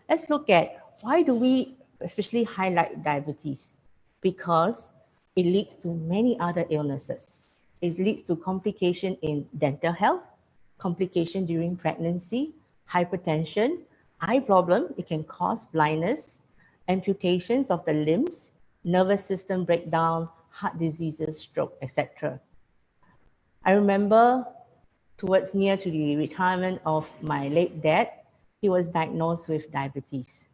Let's look at why do we especially highlight diabetes? Because it leads to many other illnesses. It leads to complication in dental health, complication during pregnancy, hypertension, eye problem. It can cause blindness, amputations of the limbs, nervous system breakdown, heart diseases, stroke, etc. I remember towards near to the retirement of my late dad, he was diagnosed with diabetes.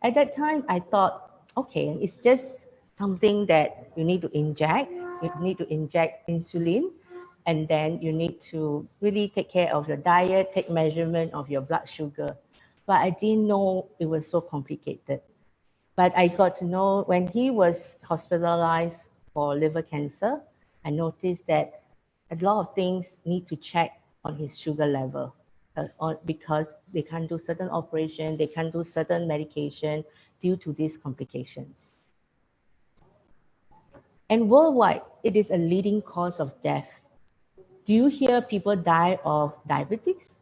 At that time, I thought, okay, it's just something that you need to inject. You need to inject insulin, and then you need to really take care of your diet, take measurement of your blood sugar. But I didn't know it was so complicated. But I got to know when he was hospitalized for liver cancer, I noticed that a lot of things need to check on his sugar level because they can't do certain operation, they can't do certain medication due to these complications. And worldwide, it is a leading cause of death. Do you hear people die of diabetes?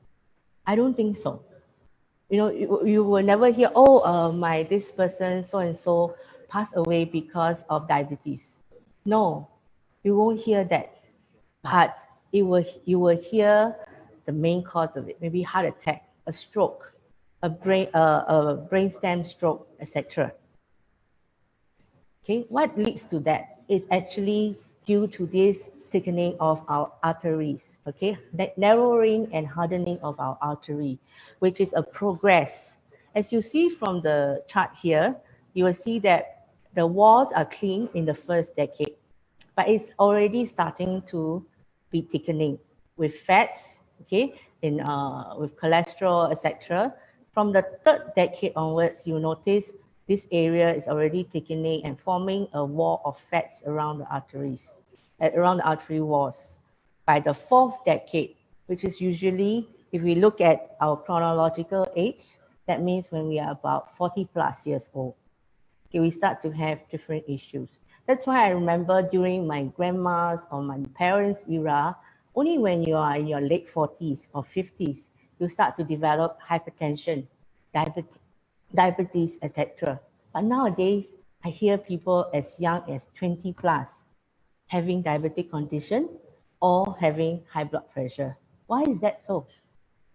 I don't think so. You know, you will never hear, oh, this person so and so passed away because of diabetes. No, you won't hear that. But you will hear the main cause of it, maybe heart attack, a stroke, a brainstem stroke, etc. Okay, what leads to that is actually due to this thickening of our arteries, okay, that narrowing and hardening of our artery, which is a progress. As you see from the chart here, you will see that the walls are clean in the first decade, but it's already starting to be thickening with fats, okay, with cholesterol, etc. From the third decade onwards, you notice this area is already thickening and forming a wall of fats around the arteries, around the artery walls. By the fourth decade, which is usually, if we look at our chronological age, that means when we are about 40 plus years old, okay, we start to have different issues. That's why I remember during my grandma's or my parents' era, only when you are in your late 40s or 50s, you start to develop hypertension, diabetes, etc. But nowadays, I hear people as young as 20 plus having diabetic condition or having high blood pressure. Why is that so?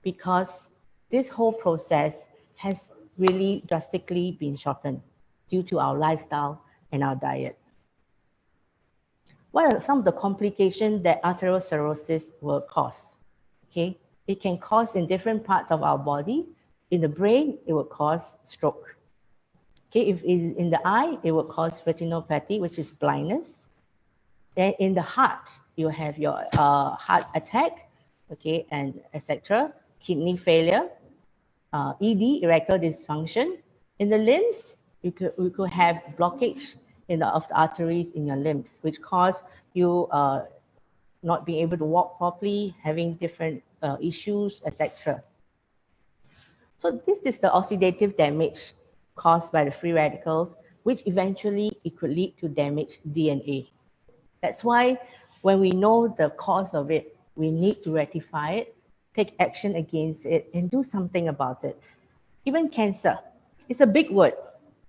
Because this whole process has really drastically been shortened due to our lifestyle and our diet. What are some of the complications that arteriosclerosis will cause? Okay, it can cause in different parts of our body. In the brain, it will cause stroke. Okay, if it's in the eye, it will cause retinopathy, which is blindness. Then in the heart, you have your heart attack, okay, and etc. Kidney failure, ED, erectile dysfunction. In the limbs, you could have blockage of the arteries in your limbs, which cause you not being able to walk properly, having different issues, etc. So this is the oxidative damage caused by the free radicals, which eventually it could lead to damaged DNA. That's why when we know the cause of it, we need to rectify it, take action against it, and do something about it. Even cancer, it's a big word.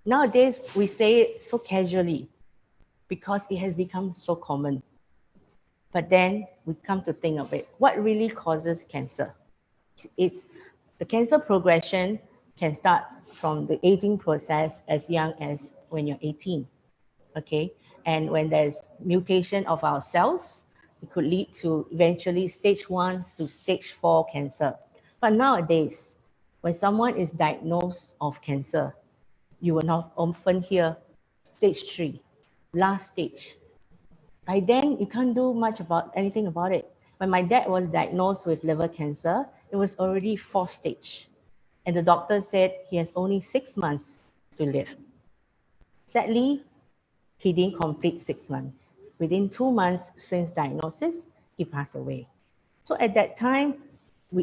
Nowadays, we say it so casually because it has become so common. But then we come to think of it. What really causes cancer? It's the cancer progression can start from the aging process as young as when you're 18, okay? And when there's mutation of our cells, it could lead to eventually stage 1 to stage 4 cancer. But nowadays, when someone is diagnosed of cancer, you will not often hear stage 3, last stage. By then, you can't do much about anything about it. When my dad was diagnosed with liver cancer, it was already 4th stage. And the doctor said he has only 6 months to live. Sadly, he didn't complete 6 months. Within 2 months since diagnosis, he passed away. So at that time,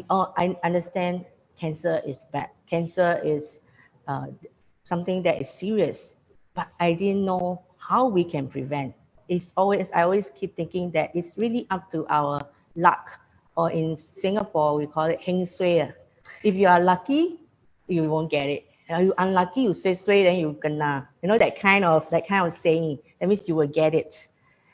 I understand cancer is bad. Cancer is something that is serious, but I didn't know how we can prevent. I always keep thinking that it's really up to our luck, or in Singapore, we call it heng sui. If you are lucky, you won't get it. Are you unlucky, you sway, then you kena. You know, that kind of saying. That means you will get it.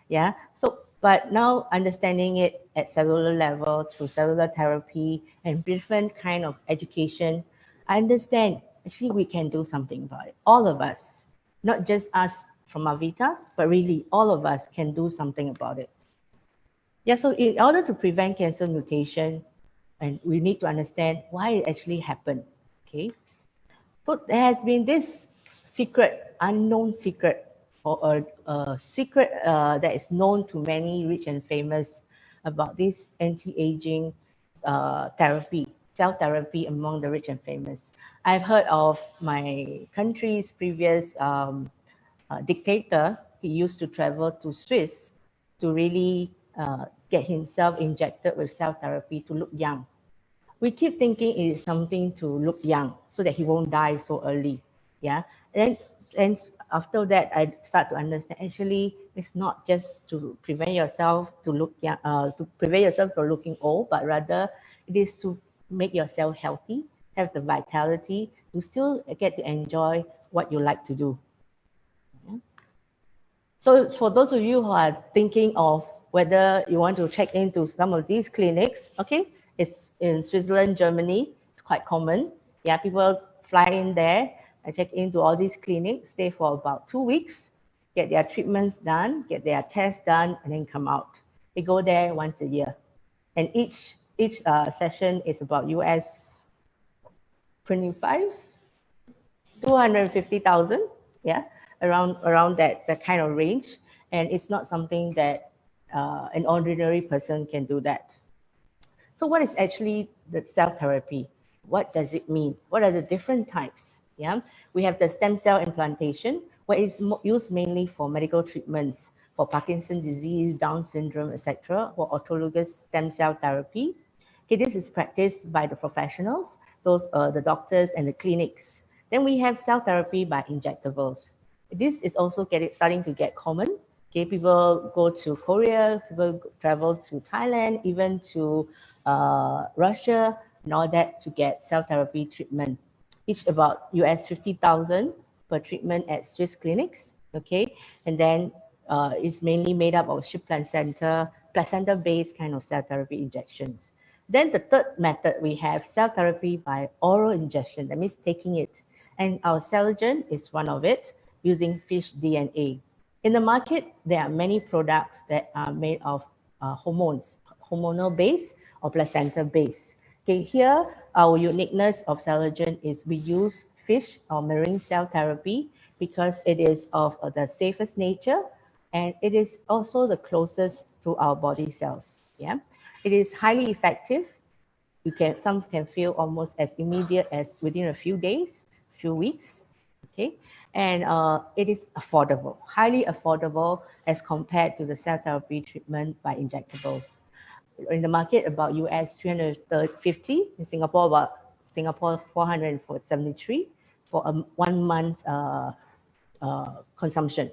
Yeah. So, but now understanding it at cellular level through cellular therapy and different kind of education, I understand actually we can do something about it. All of us, not just us from Avita, but really all of us can do something about it. Yeah. So in order to prevent cancer mutation, and we need to understand why it actually happened. Okay. So there has been this secret, unknown secret, or a secret that is known to many rich and famous about this anti-aging therapy, cell therapy among the rich and famous. I've heard of my country's previous dictator. He used to travel to Swiss to really get himself injected with cell therapy to look young. We keep thinking it is something to look young so that he won't die so early. Yeah. And after that, I start to understand actually it's not just to prevent yourself to look young, to prevent yourself from looking old, but rather it is to make yourself healthy, have the vitality to still get to enjoy what you like to do. Yeah. So for those of you who are thinking of whether you want to check into some of these clinics, okay, it's in Switzerland, Germany, it's quite common. Yeah, people fly in there and check into all these clinics, stay for about 2 weeks, get their treatments done, get their tests done, and then come out. They go there once a year. And each session is about US 25, 250,000, yeah, around that kind of range. And it's not something that an ordinary person can do that. So what is actually the cell therapy? What does it mean? What are the different types? Yeah, we have the stem cell implantation, where it's used mainly for medical treatments for Parkinson's disease, Down syndrome, etc., or autologous stem cell therapy. Okay, this is practiced by the professionals, those the doctors and the clinics. Then we have cell therapy by injectables. This is also starting to get common. Okay, people go to Korea, people travel to Thailand, even to Russia, and all that to get cell therapy treatment. Each about US 50,000 per treatment at Swiss clinics. Okay, and then it's mainly made up of sheep placenta-based kind of cell therapy injections. Then the third method, we have cell therapy by oral injection. That means taking it. And our Cellogen is one of it, using fish DNA. In the market, there are many products that are made of hormones, hormonal base or placenta base. Okay, here our uniqueness of Cellogen is we use fish or marine cell therapy because it is of the safest nature and it is also the closest to our body cells. Yeah, it is highly effective. Some can feel almost as immediate as within a few days, few weeks. Okay, and it is affordable, highly affordable as compared to the cell therapy treatment by injectables. In the market, about US 350, in Singapore, about Singapore 473 for a 1 month consumption.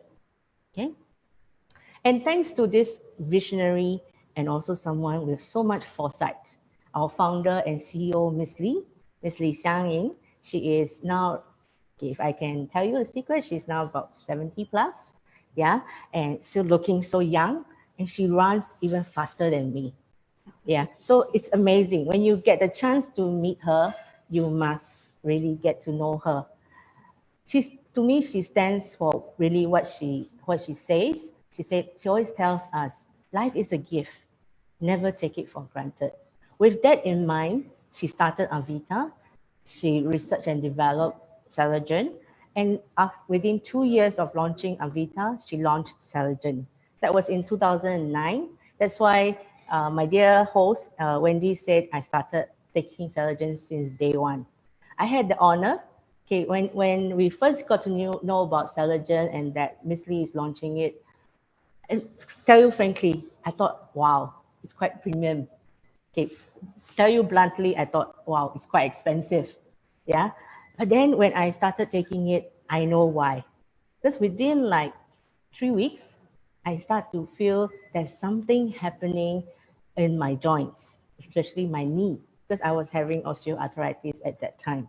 Okay, and thanks to this visionary and also someone with so much foresight, our founder and CEO, Miss Li Xiangying, she is now, okay, if I can tell you the secret, she's now about 70 plus, yeah, and still looking so young, and she runs even faster than me. Yeah, so it's amazing. When you get the chance to meet her, you must really get to know her. To me, she stands for really what she says. She always tells us, life is a gift. Never take it for granted. With that in mind, she started Avita. She researched and developed Cellogen. And within 2 years of launching Avita, she launched Cellogen. That was in 2009. That's why my dear host, Wendy, said I started taking Cellogen since day one. I had the honor. Okay, when we first got to know about Cellogen and that Miss Lee is launching it, and tell you frankly, I thought, wow, it's quite premium. Okay, tell you bluntly, I thought, wow, it's quite expensive. Yeah, but then when I started taking it, I know why. Because within like 3 weeks, I start to feel there's something happening in my joints, especially my knee, because I was having osteoarthritis at that time.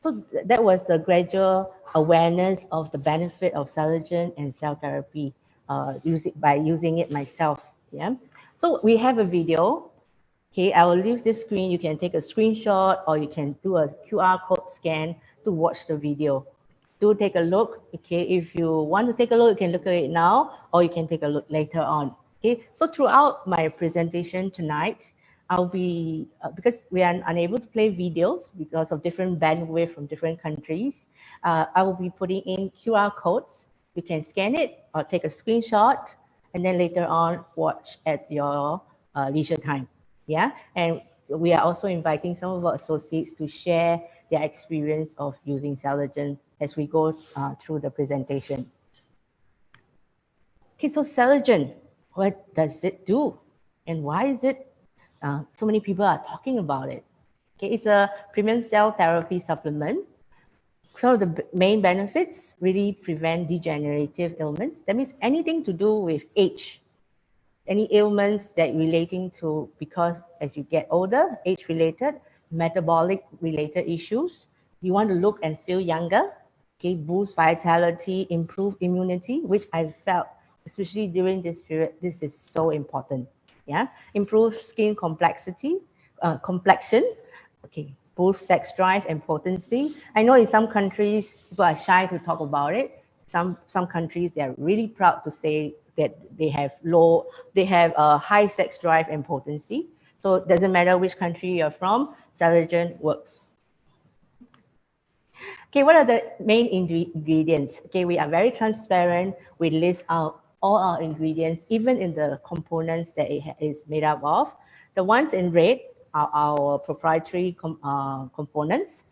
So that was the gradual awareness of the benefit of Cellogen and cell therapy by using it myself. Yeah. So we have a video. Okay, I will leave this screen. You can take a screenshot or you can do a QR code scan to watch the video. Do take a look. Okay, if you want to take a look, you can look at it now or you can take a look later on. Okay, so throughout my presentation tonight, I'll be, because we are unable to play videos because of different bandwidth from different countries, I will be putting in QR codes. You can scan it or take a screenshot and then later on watch at your leisure time. Yeah, and we are also inviting some of our associates to share their experience of using Cellogen as we go through the presentation. Okay, so Cellogen, what does it do? And why is it so many people are talking about it? Okay, it's a premium cell therapy supplement. So the main benefits really prevent degenerative ailments. That means anything to do with age, any ailments that relating to, because as you get older, age-related, metabolic-related issues, you want to look and feel younger, okay, boost vitality, improve immunity, which I felt, especially during this period, this is so important, yeah? Improve skin complexion, okay, boost sex drive and potency. I know in some countries, people are shy to talk about it. Some countries, they're really proud to say that they have a high sex drive and potency. So it doesn't matter which country you're from, Cellogen works. Okay, what are the main ingredients? Okay, we are very transparent. We list out all our ingredients, even in the components that it is made up of. The ones in red are our proprietary components: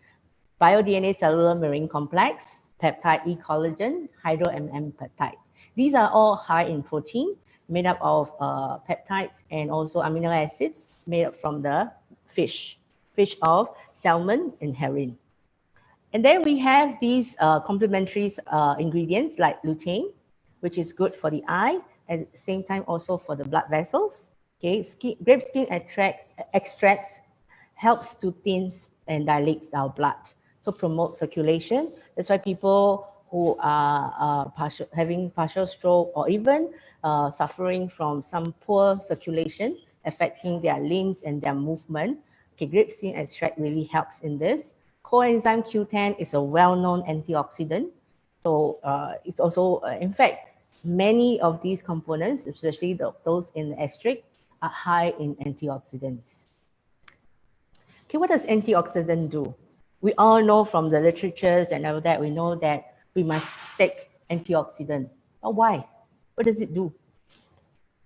bio-DNA cellular marine complex, peptide E collagen, hydro-MM peptides. These are all high in protein, made up of peptides and also amino acids made up from the fish of salmon and herring. And then we have these complementary ingredients like lutein, which is good for the eye, and at the same time also for the blood vessels. Okay, grape skin extracts helps to thin and dilates our blood, so promote circulation. That's why people who are having partial stroke or even suffering from some poor circulation affecting their limbs and their movement, okay, grape skin extract really helps in this. Coenzyme Q10 is a well-known antioxidant. So it's also, in fact, many of these components, especially those in the extract, are high in antioxidants. Okay, what does antioxidant do? We all know from the literatures and all that, we know that we must take antioxidant. But why? What does it do?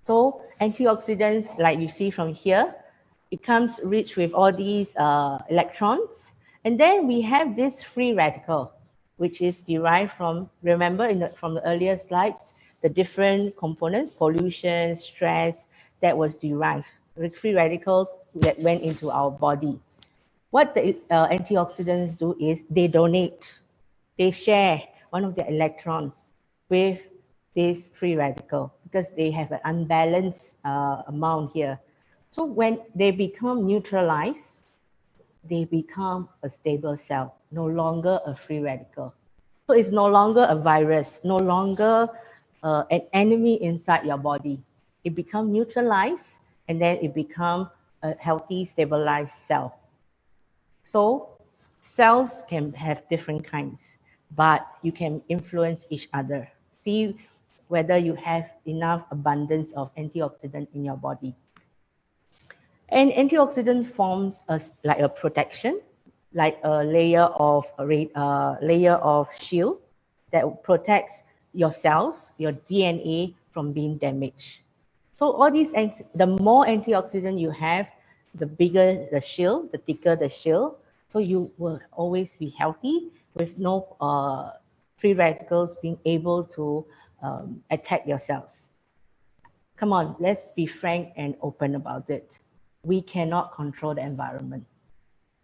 So antioxidants, like you see from here, it comes rich with all these electrons. And then we have this free radical, which is derived from, remember from the earlier slides, the different components, pollution, stress, that was derived. The free radicals that went into our body. What the antioxidants do is they donate, they share one of their electrons with this free radical because they have an unbalanced amount here. So when they become neutralized, they become a stable cell, no longer a free radical. So it's no longer a virus, no longer an enemy inside your body. It becomes neutralized and then it becomes a healthy, stabilized cell. So cells can have different kinds, but you can influence each other. See whether you have enough abundance of antioxidant in your body. And antioxidant forms like a protection, like a layer of shield that protects your cells, your DNA from being damaged. So all these, the more antioxidant you have, the bigger the shield, the thicker the shield. So you will always be healthy with no free radicals being able to attack your cells. Come on, let's be frank and open about it. We cannot control the environment.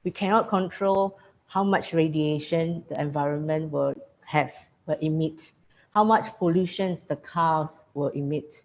We cannot control how much radiation the environment will emit, how much pollution the cars will emit.